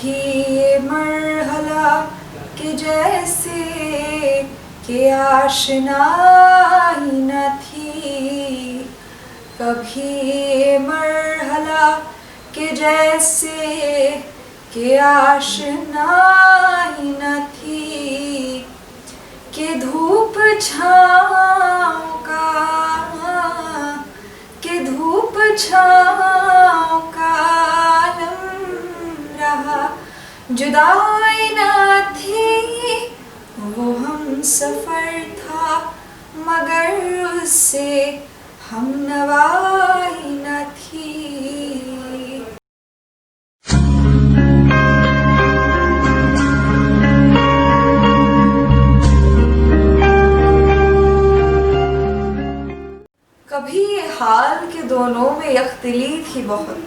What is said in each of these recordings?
कभी ये मरहला के जैसे कि आशनाई न थी, कभी ये मरहला के जैसे कि आशनाई न थी, कि धूप छाँव का आलम रहा, जुदाई न थी वो हम सफ़र था, मगर उससे हम नवाई न थी। कभी ये हाल के दोनों में यकदिली थी बहुत,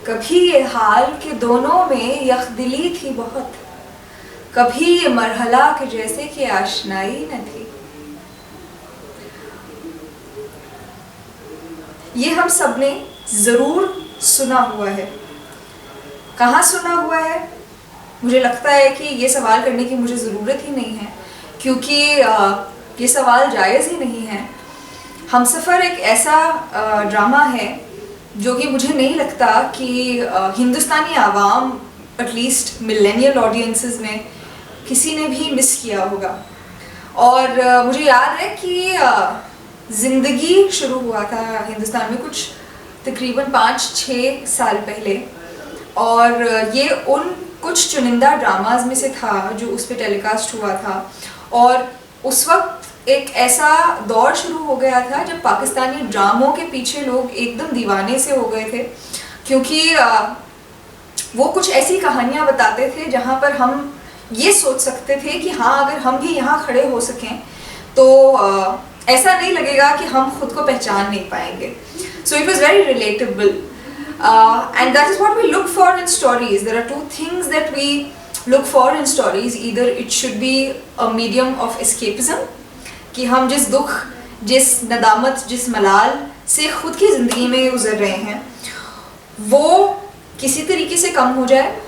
कभी ये हाल के दोनों में यकदिली थी बहुत, कभी ये मरहला के जैसे कि आशनाई न थी। ये हम सब ने ज़रूर सुना हुआ है। कहाँ सुना हुआ है? मुझे लगता है कि ये सवाल करने की मुझे ज़रूरत ही नहीं है, क्योंकि ये सवाल जायज़ ही नहीं है। हमसफ़र एक ऐसा ड्रामा है जो कि मुझे नहीं लगता कि Hindustani Awam, at least millennial audiences में किसी ने भी मिस किया होगा। और मुझे याद है कि ज़िंदगी शुरू हुआ था हिंदुस्तान में कुछ तकरीबन 5-6 साल पहले, और ये उन कुछ चुनिंदा ड्रामाज में से था जो उस पर टेलीकास्ट हुआ था। और उस वक्त एक ऐसा दौर शुरू हो गया था जब पाकिस्तानी ड्रामों के पीछे लोग एकदम दीवाने से हो गए थे, क्योंकि वो कुछ ऐसी कहानियाँ बताते थे जहाँ पर हम ये सोच सकते थे कि हाँ, अगर हम भी यहाँ खड़े हो सकें तो ऐसा नहीं लगेगा कि हम खुद को पहचान नहीं पाएंगे। So it was very relatable, and that is what we look for in stories. There are 2 things that we look for in stories. Either it should be a medium of escapism, कि हम जिस दुख, जिस नदामत, जिस मलाल से ख़ुद की ज़िंदगी में गुज़र रहे हैं वो किसी तरीके से कम हो जाए,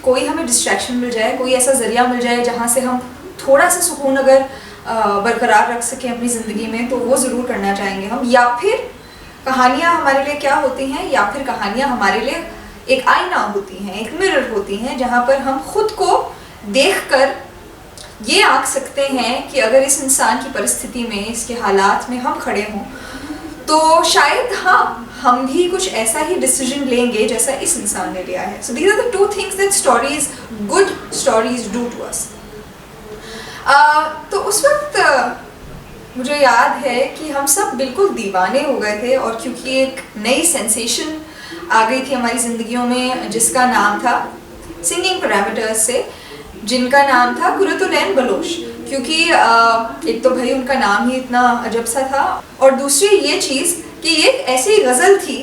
कोई हमें डिस्ट्रैक्शन मिल जाए, कोई ऐसा ज़रिया मिल जाए जहाँ से हम थोड़ा सा सुकून अगर बरकरार रख सकें अपनी ज़िंदगी में, तो वो ज़रूर करना चाहेंगे हम। या फिर कहानियाँ हमारे लिए क्या होती हैं, या फिर कहानियाँ हमारे लिए एक आईना होती हैं, एक मिरर होती हैं, जहाँ पर हम खुद को देख कर ये आंक सकते हैं कि अगर इस इंसान की परिस्थिति में, इसके हालात में हम खड़े हों तो शायद हाँ, हम भी कुछ ऐसा ही डिसीजन लेंगे जैसा इस इंसान ने लिया है। So these are the 2 things that stories, good stories do to us. तो उस वक्त मुझे याद है कि हम सब बिल्कुल दीवाने हो गए थे, और क्योंकि एक नई सेंसेशन आ गई थी हमारी ज़िंदगियों में जिसका नाम था सिंगिंग पैरामीटर्स से, जिनका नाम था कुर्रतुल ऐन बलोच। क्योंकि एक तो भाई उनका नाम ही इतना अजब सा था, और दूसरी ये चीज़ कि ये ऐसी गज़ल थी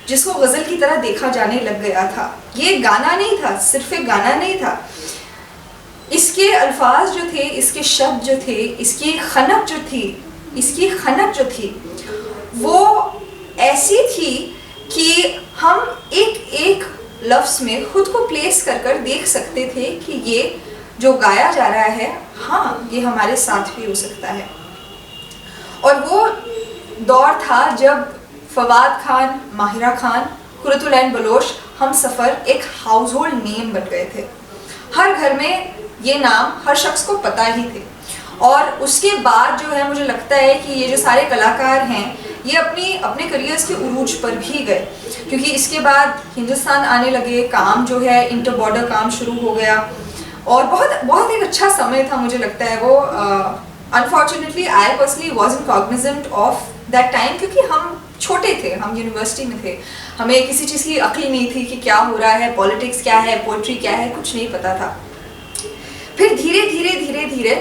जिसको गज़ल की तरह देखा जाने लग गया था। ये गाना नहीं था, सिर्फ एक गाना नहीं था, इसके अल्फाज जो थे, इसके शब्द जो थे, इसकी खनक जो थी वो ऐसी थी कि हम एक लफ्ज़ में खुद को प्लेस कर देख सकते थे कि ये जो गाया जा रहा है, हाँ, ये हमारे साथ भी हो सकता है। और वो दौर था जब फवाद खान, माहिरा खान, कुर्रतुल ऐन बलोच, हमसफ़र एक हाउस होल्ड नेम बन गए थे। हर घर में ये नाम हर शख्स को पता ही थे। और उसके बाद जो है, मुझे लगता है कि ये जो सारे कलाकार हैं ये अपने करियर्स के उरूज पर भी गए, क्योंकि इसके बाद हिंदुस्तान आने लगे, काम जो है इंटर बॉर्डर काम शुरू हो गया, और बहुत एक अच्छा समय था मुझे लगता है वो। Unfortunately I personally wasn't Cognizant of that time, क्योंकि हम छोटे थे, हम यूनिवर्सिटी में थे, हमें किसी चीज़ की अक्ल नहीं थी कि क्या हो रहा है, पॉलिटिक्स क्या है, पोइट्री क्या है, कुछ नहीं पता था। फिर धीरे धीरे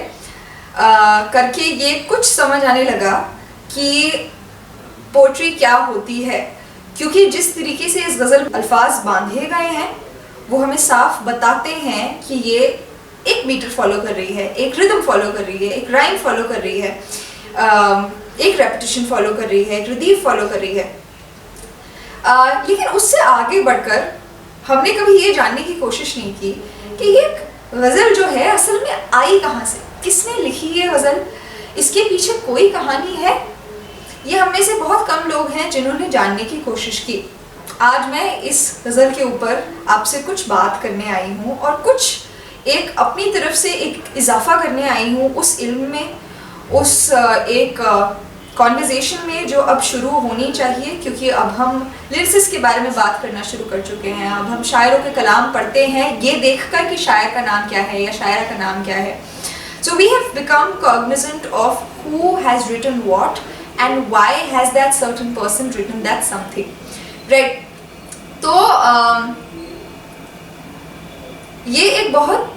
करके ये कुछ समझ आने लगा कि पोइट्री क्या होती है, क्योंकि जिस तरीके से इस गज़ल अल्फाज बांधे गए हैं वो हमें साफ बताते हैं कि ये एक मीटर फॉलो कर रही है, एक रिदम फॉलो कर रही है, एक राइम फॉलो कर रही है, एक रेपिटेशन फॉलो कर रही है, एक रदीफ फॉलो कर रही है। लेकिन उससे आगे बढ़कर हमने कभी ये जानने की कोशिश नहीं की कि ये गज़ल जो है असल में आई कहाँ से, किसने लिखी ये गज़ल, इसके पीछे कोई कहानी है। ये हम में से बहुत कम लोग हैं जिन्होंने जानने की कोशिश की। आज मैं इस गज़ल के ऊपर आपसे कुछ बात करने आई हूँ और कुछ एक अपनी तरफ से एक इजाफा करने आई हूँ उस इल्म में, उस एक कॉन्वर्जेशन में जो अब शुरू होनी चाहिए, क्योंकि अब हम लिरिसिस्ट के बारे में बात करना शुरू कर चुके हैं। अब हम शायरों के कलाम पढ़ते हैं ये देखकर कि शायर का नाम क्या है या शायरा का नाम क्या है। So we have become cognizant of who has written what and why has that certain person written that something, right? तो ये एक बहुत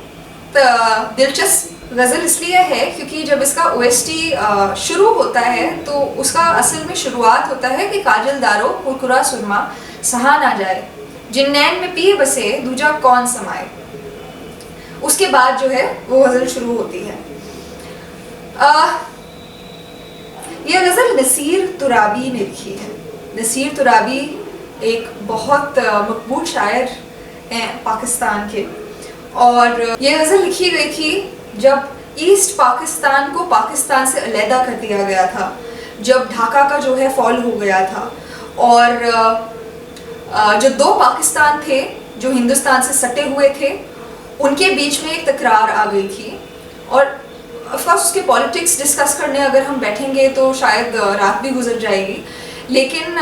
दिलचस्प गज़ल इसलिए है क्योंकि जब इसका OST शुरू होता है तो उसका असल में शुरुआत होता है कि काजल दारो कुरकुरा सुरमा सहा ना जाए, जिन नैन में पिए बसे दूजा कौन समाए। उसके बाद जो है वो गज़ल शुरू होती है। यह गज़ल नसीर तुराबी ने लिखी है। नसीर तुराबी एक बहुत मकबूल शायर हैं पाकिस्तान के, और यह गज़ल लिखी गई थी जब ईस्ट पाकिस्तान को पाकिस्तान से अलहदा कर दिया गया था, जब ढाका का जो है फॉल हो गया था, और जो दो पाकिस्तान थे जो हिंदुस्तान से सटे हुए थे उनके बीच में एक तकरार आ गई थी। और ऑफकोर्स उसके पॉलिटिक्स डिस्कस करने अगर हम बैठेंगे तो शायद रात भी गुजर जाएगी, लेकिन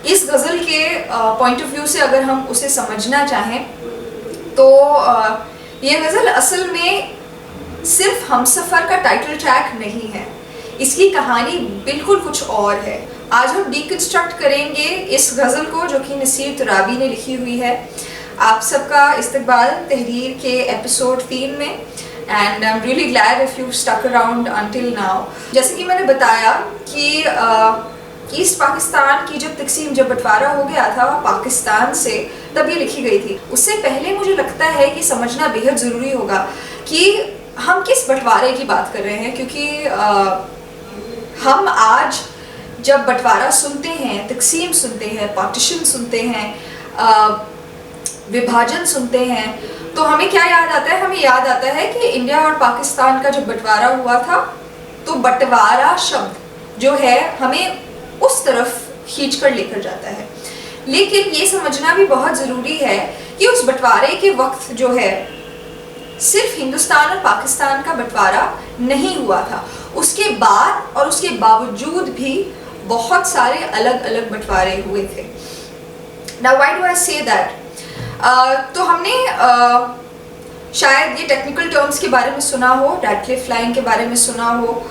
इस गज़ल के पॉइंट ऑफ व्यू से अगर हम उसे समझना चाहें तो ये गज़ल असल में सिर्फ हमसफ़र का टाइटल ट्रैक नहीं है, इसकी कहानी बिल्कुल कुछ और है। आज हम डीकंस्ट्रक्ट करेंगे इस गज़ल को जो कि नसीर तुराबी ने लिखी हुई है। आप सबका इस्तकबाल तहरीर के एपिसोड 3 में, and I am really glad if you stuck around until now. जैसे कि मैंने बताया कि ईस्ट पाकिस्तान की जब बंटवारा हो गया था पाकिस्तान से, तब ये लिखी गई थी। उससे पहले मुझे लगता है कि समझना बेहद ज़रूरी होगा कि हम किस बंटवारे की बात कर रहे हैं, क्योंकि हम आज जब बंटवारा सुनते हैं, तकसीम सुनते हैं, पार्टीशन सुनते हैं, विभाजन सुनते हैं, तो हमें क्या याद आता है? हमें याद आता है कि इंडिया और पाकिस्तान का जब बंटवारा हुआ था तो बंटवारा शब्द जो है हमें उस तरफ खींच कर लेकर जाता है। लेकिन ये समझना भी बहुत ज़रूरी है कि उस बंटवारे के वक्त जो है सिर्फ हिंदुस्तान और पाकिस्तान का बंटवारा नहीं हुआ था, उसके बाद और उसके बावजूद भी बहुत सारे अलग अलग बंटवारे हुए थे। Now why do I say that? तो हमने शायद ये टेक्निकल टर्म्स के बारे में सुना हो, रैडक्लिफ लाइन के बारे में सुना हो,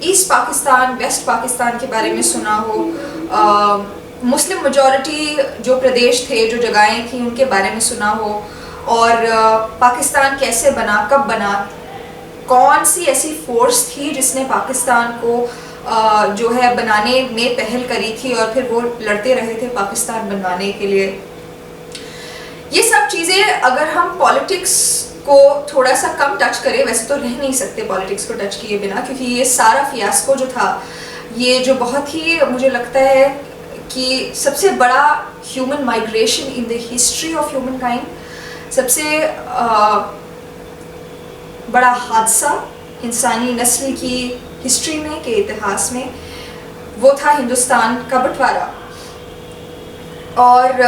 ईस्ट पाकिस्तान वेस्ट पाकिस्तान के बारे में सुना हो, मुस्लिम मेजॉरिटी जो प्रदेश थे, जो जगहें थी, उनके बारे में सुना हो, और पाकिस्तान कैसे बना, कब बना, कौन सी ऐसी फोर्स थी जिसने पाकिस्तान को जो है बनाने में पहल करी थी और फिर वो लड़ते रहे थे पाकिस्तान बनवाने के लिए। ये सब चीज़ें अगर हम पॉलिटिक्स को थोड़ा सा कम टच करें, वैसे तो रह नहीं सकते पॉलिटिक्स को टच किए बिना, क्योंकि ये सारा फियास्को जो था, ये जो बहुत ही मुझे लगता है कि सबसे बड़ा human migration in the history of human kind, सबसे बड़ा हादसा इंसानी नस्ल की हिस्ट्री में, के इतिहास में, वो था हिंदुस्तान का बंटवारा। और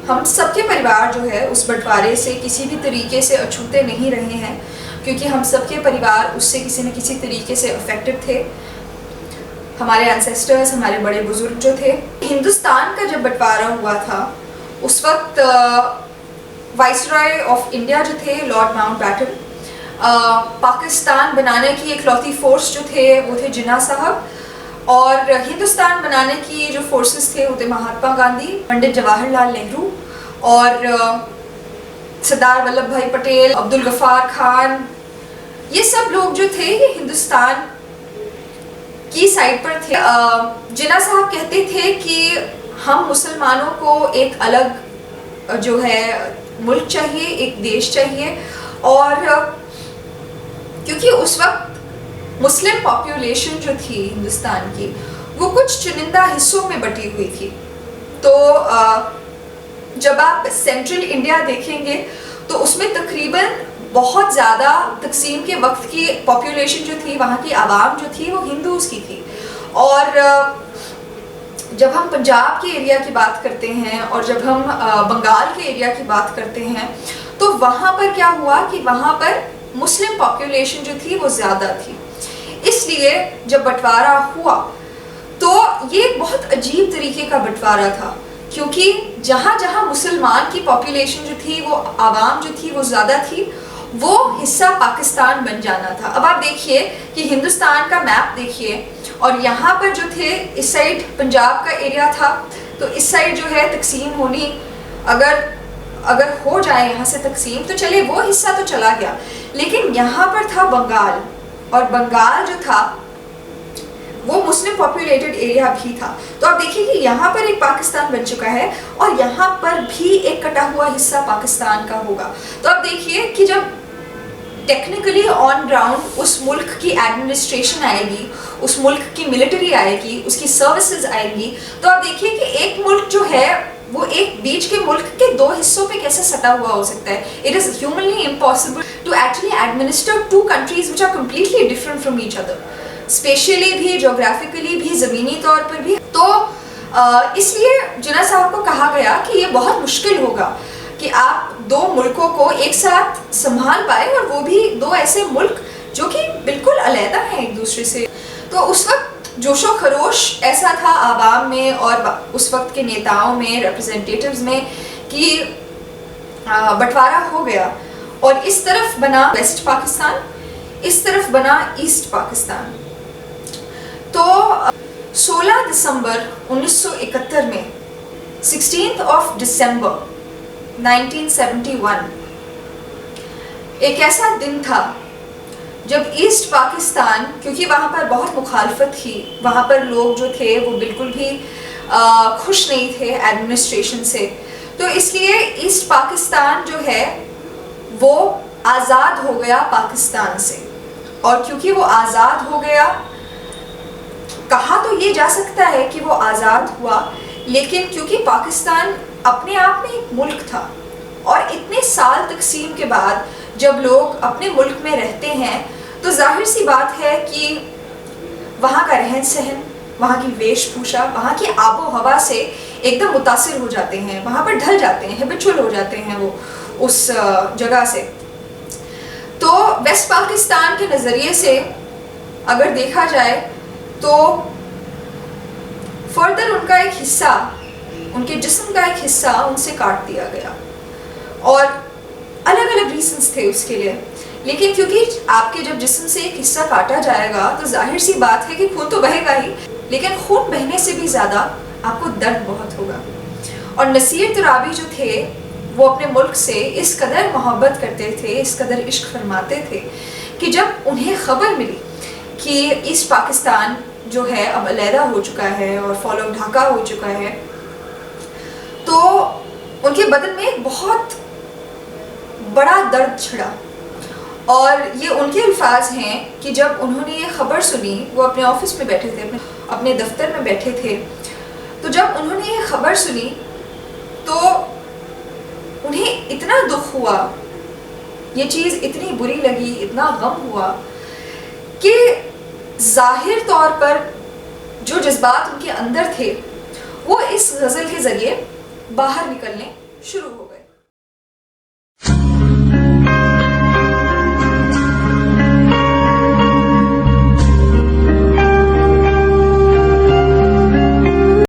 हम सबके परिवार जो है उस बंटवारे से किसी भी तरीके से अछूते नहीं रहे हैं, क्योंकि हम सबके परिवार उससे किसी न किसी तरीके से अफेक्टेड थे। हमारे एंसेस्टर्स, हमारे बड़े बुजुर्ग जो थे। हिंदुस्तान का जब बंटवारा हुआ था उस वक्त वाइसरॉय ऑफ इंडिया जो थे लॉर्ड माउंटबैटन, पाकिस्तान बनाने की इकलौती फोर्स जो थे वो थे जिन्ना साहब, और हिंदुस्तान बनाने की जो फोर्सेस थे वो थे महात्मा गांधी, पंडित जवाहरलाल नेहरू और सरदार वल्लभ भाई पटेल, अब्दुल गफ्फार खान। ये सब लोग जो थे ये हिंदुस्तान की साइड पर थे। जिन्ना साहब कहते थे कि हम मुसलमानों को एक अलग जो है मुल्क चाहिए, एक देश चाहिए, और क्योंकि उस वक्त मुस्लिम पॉपुलेशन जो थी हिंदुस्तान की वो कुछ चुनिंदा हिस्सों में बटी हुई थी, तो जब आप सेंट्रल इंडिया देखेंगे तो उसमें तकरीबन बहुत ज़्यादा तकसीम के वक्त की पॉपुलेशन जो थी, वहाँ की आवाम जो थी वो हिंदूज़ की थी। और जब हम पंजाब के एरिया की बात करते हैं और जब हम बंगाल के एरिया की बात करते हैं तो वहाँ पर क्या हुआ कि वहाँ पर मुस्लिम पॉपुलेशन जो थी वो ज़्यादा थी। इसलिए जब बंटवारा हुआ तो ये बहुत अजीब तरीके का बंटवारा था, क्योंकि जहाँ जहाँ मुसलमान की पॉपुलेशन जो थी, वो आवाम जो थी वो ज़्यादा थी, वो हिस्सा पाकिस्तान बन जाना था। अब आप देखिए कि हिंदुस्तान का मैप देखिए, और यहाँ पर जो थे इस साइड पंजाब का एरिया था, तो इस साइड जो है तकसीम होनी, अगर हो जाए यहाँ से तकसीम तो चले वो हिस्सा तो चला गया, लेकिन यहाँ पर था बंगाल, और बंगाल जो था वो मुस्लिम पॉपुलेटेड एरिया भी था। तो आप देखिए कि यहाँ पर एक पाकिस्तान बन चुका है और यहाँ पर भी एक कटा हुआ हिस्सा पाकिस्तान का होगा। तो आप देखिए कि जब टेक्निकली ऑन ग्राउंड उस मुल्क की एडमिनिस्ट्रेशन आएगी, उस मुल्क की मिलिट्री आएगी, उसकी सर्विसेज आएंगी, तो आप देखिए कि एक मुल्क जो है वो एक बीच के मुल्क के दो हिस्सों पे कैसे सटा हुआ हो सकता है। It is humanly impossible to actually administer two countries which are completely different from each other, spatially भी, जोग्राफिकली भी, ज़मीनी तौर पर भी। तो इसलिए जिन्ना साहब को कहा गया कि ये बहुत मुश्किल होगा कि आप दो मुल्कों को एक साथ संभाल पाए, और वो भी दो ऐसे मुल्क जो कि बिल्कुल अलहदा हैं एक दूसरे से। तो उस वक्त जोशो खरोश ऐसा था आवाम में और उस वक्त के नेताओं में, रिप्रेजेंटेटिव्स में, कि बंटवारा हो गया और इस तरफ बना वेस्ट पाकिस्तान, इस तरफ बना ईस्ट पाकिस्तान। तो 16 दिसंबर 1971 में 16th of December 1971 एक ऐसा दिन था जब ईस्ट पाकिस्तान, क्योंकि वहाँ पर बहुत मुखालफत थी, वहाँ पर लोग जो थे वो बिल्कुल भी खुश नहीं थे एडमिनिस्ट्रेशन से, तो इसलिए ईस्ट पाकिस्तान जो है वो आज़ाद हो गया पाकिस्तान से। और क्योंकि वो आज़ाद हो गया, कहा तो ये जा सकता है कि वो आज़ाद हुआ, लेकिन क्योंकि पाकिस्तान अपने आप में एक मुल्क था और इतने साल तकसीम के बाद जब लोग अपने मुल्क में रहते हैं तो जाहिर सी बात है कि वहाँ का रहन सहन, वहाँ की वेशभूषा, वहाँ की आबो हवा से एकदम मुतासिर हो जाते हैं, वहाँ पर ढल जाते हैं, हैबिचुअल हो जाते हैं वो उस जगह से। तो वेस्ट पाकिस्तान के नज़रिए से अगर देखा जाए तो फर्दर उनका एक हिस्सा, उनके जिस्म का एक हिस्सा उनसे काट दिया गया, और अलग अलग रीजंस थे उसके लिए। लेकिन क्योंकि आपके जब जिस्म से एक हिस्सा काटा जाएगा तो जाहिर सी बात है कि खून तो बहेगा ही, लेकिन खून बहने से भी ज़्यादा आपको दर्द बहुत होगा। और नसीर तुराबी जो थे वो अपने मुल्क से इस कदर मोहब्बत करते थे, इस कदर इश्क फरमाते थे कि जब उन्हें खबर मिली कि ईस्ट पाकिस्तान जो है अब अलहदा हो चुका है और फॉलो ढाका हो चुका है, तो उनके बदन में बहुत बड़ा दर्द छिड़ा। और ये उनके अल्फाज हैं कि जब उन्होंने ये ख़बर सुनी, वो अपने ऑफिस में बैठे थे, अपने दफ्तर में बैठे थे, तो जब उन्होंने ये ख़बर सुनी तो उन्हें इतना दुख हुआ, ये चीज़ इतनी बुरी लगी, इतना गम हुआ कि ज़ाहिर तौर पर जो जज्बात उनके अंदर थे वो इस गज़ल के ज़रिए बाहर निकलने शुरू हो गए।